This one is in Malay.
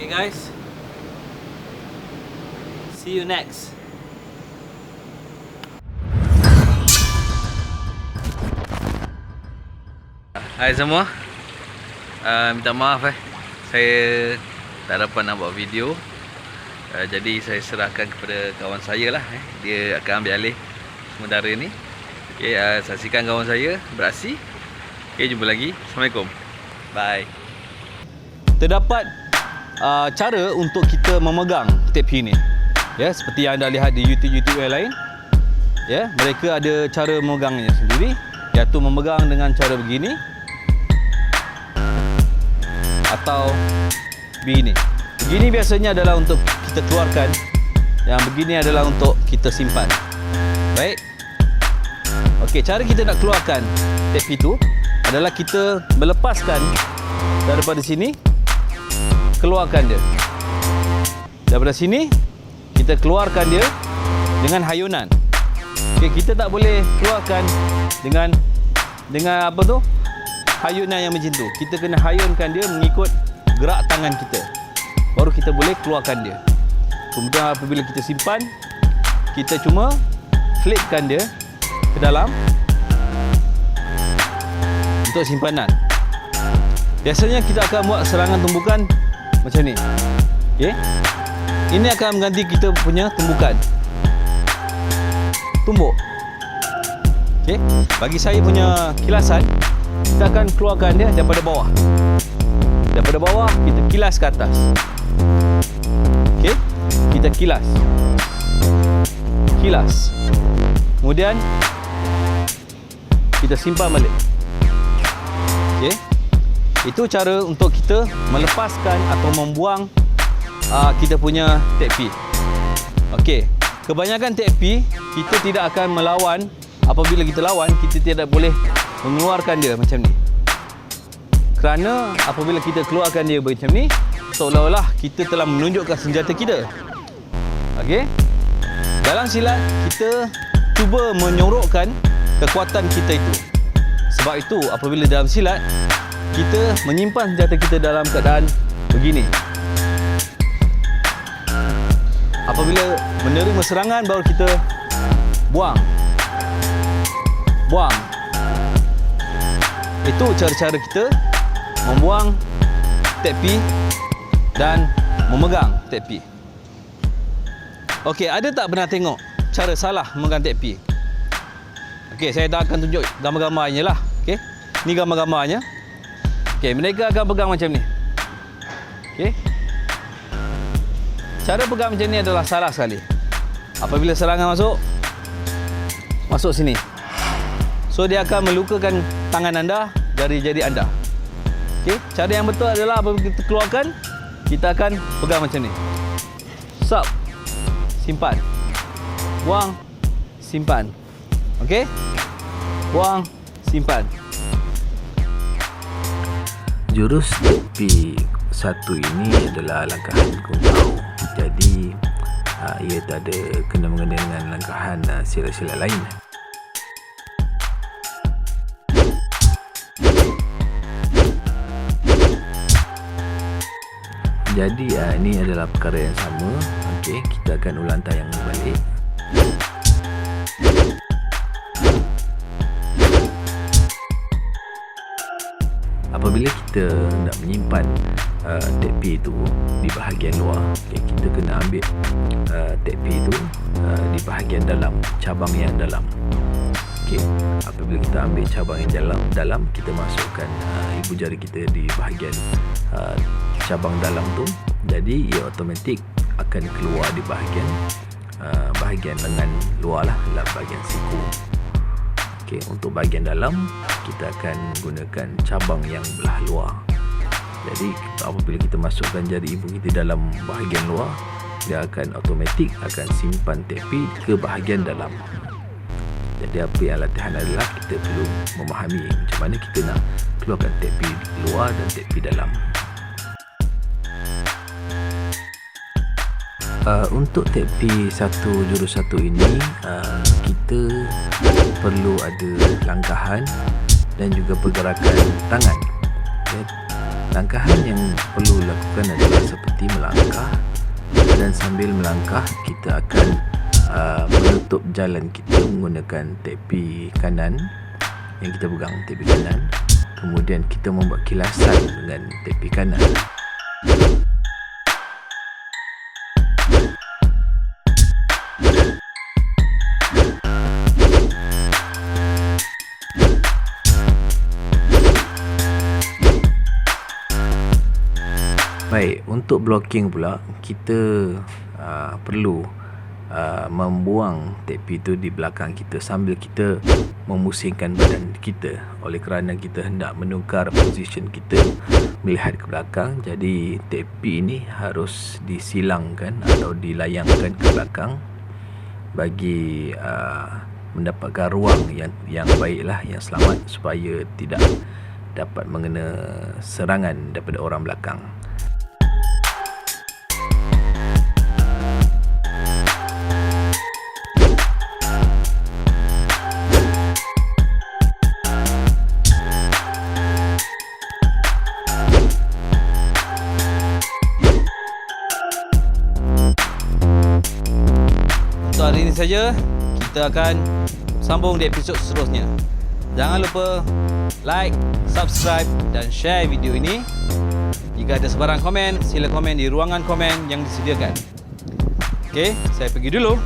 Okay guys, see you next. Hai semua, minta maaf saya tak dapat nak buat video. Jadi saya serahkan kepada kawan saya lah, dia akan ambil alih sementara ni. Okay, saksikan kawan saya beraksi. Okay, jumpa lagi. Assalamualaikum. Bye. Terdapat cara untuk kita memegang tape ni, ya, seperti yang anda lihat di YouTube yang lain. Ya, mereka ada cara memegangnya sendiri, iaitu memegang dengan cara begini atau begini. Begini biasanya adalah untuk kita keluarkan, yang begini adalah untuk kita simpan. Baik. Okey, cara kita nak keluarkan tape itu adalah kita melepaskan daripada sini, keluarkan dia. Daripada sini kita keluarkan dia dengan hayunan. Okey, kita tak boleh keluarkan dengan apa tu? Hayunan yang macam tu. Kita kena hayunkan dia mengikut gerak tangan kita. Baru kita boleh keluarkan dia. Kemudian apabila kita simpan, kita cuma flipkan dia ke dalam untuk simpanan. Biasanya kita akan buat serangan tumbukan macam ni. Okey. Ini akan mengganti kita punya tumbukan. Tumbuk. Okey. Bagi saya punya kilasan, kita akan keluarkan dia daripada bawah. Daripada bawah kita kilas ke atas. Okey, kita kilas. Kilas. Kemudian kita simpan balik. Okey. Itu cara untuk kita melepaskan atau membuang kita punya tape. Okey. Kebanyakan tape kita tidak akan melawan. Apabila kita lawan, kita tidak boleh mengeluarkan dia macam ni. Kerana apabila kita keluarkan dia macam ni, seolah-olah kita telah menunjukkan senjata kita. Okey? Dalam silat, kita cuba menyorokkan kekuatan kita itu. Sebab itu, apabila dalam silat, kita menyimpan senjata kita dalam keadaan begini. Apabila menerima serangan, baru kita buang. Buang. Itu cara-cara kita membuang tape dan memegang tape. Okey, ada tak pernah tengok cara salah memegang tape? Okey, saya dah akan tunjuk gambar-gambarnya lah. Okey, ni gambar-gambarnya. Okey, mereka akan pegang macam ni. Okey. Cara pegang macam ni adalah salah sekali. Apabila serangan masuk sini. So dia akan melukakan tangan anda, jari-jari anda. Okey, cara yang betul adalah apabila kita keluarkan, kita akan pegang macam ni. Sap. Simpan. Buang, simpan. Okey? Buang, simpan. Jurus tape satu ini adalah langkahan kumpau. Jadi ia tak ada kena-mengena dengan langkahan silat-silat lain. Jadi ini adalah perkara yang sama. Okey, kita akan ulang tayang balik. Apabila kita nak menyimpan tape itu di bahagian luar, okay, kita kena ambil tape itu di bahagian dalam, cabang yang dalam. Okey, apabila kita ambil cabang yang dalam, kita masukkan ibu jari kita di bahagian cabang dalam tu. Jadi ia automatik akan keluar di bahagian lengan luar lah, bahagian siku. Okey, untuk bahagian dalam kita akan gunakan cabang yang belah luar. Jadi apabila kita masukkan jari ibu kita dalam bahagian luar, dia akan automatik akan simpan tape ke bahagian dalam. Jadi apa yang latihan adalah kita perlu memahami macam mana kita nak keluarkan tape luar dan tape dalam. Untuk tape jurus satu ini, kita perlu ada langkahan dan juga pergerakan tangan. Okay. Langkahan yang perlu lakukan adalah seperti melangkah, dan sambil melangkah kita akan menutup jalan kita menggunakan tepi kanan yang kita pegang, tepi kanan. Kemudian kita membuat kilasan dengan tepi kanan. Baik, untuk blocking pula kita perlu membuang tepi itu di belakang kita sambil kita memusingkan badan kita, oleh kerana kita hendak menukar position kita melihat ke belakang. Jadi tepi ini harus disilangkan atau dilayangkan ke belakang bagi mendapatkan ruang yang baiklah, yang selamat, supaya tidak dapat mengena serangan daripada orang belakang. Untuk hari ini saja, kita akan sambung di episod seterusnya. Jangan lupa like, subscribe dan share video ini. Jika ada sebarang komen, sila komen di ruangan komen yang disediakan. Okey, saya pergi dulu.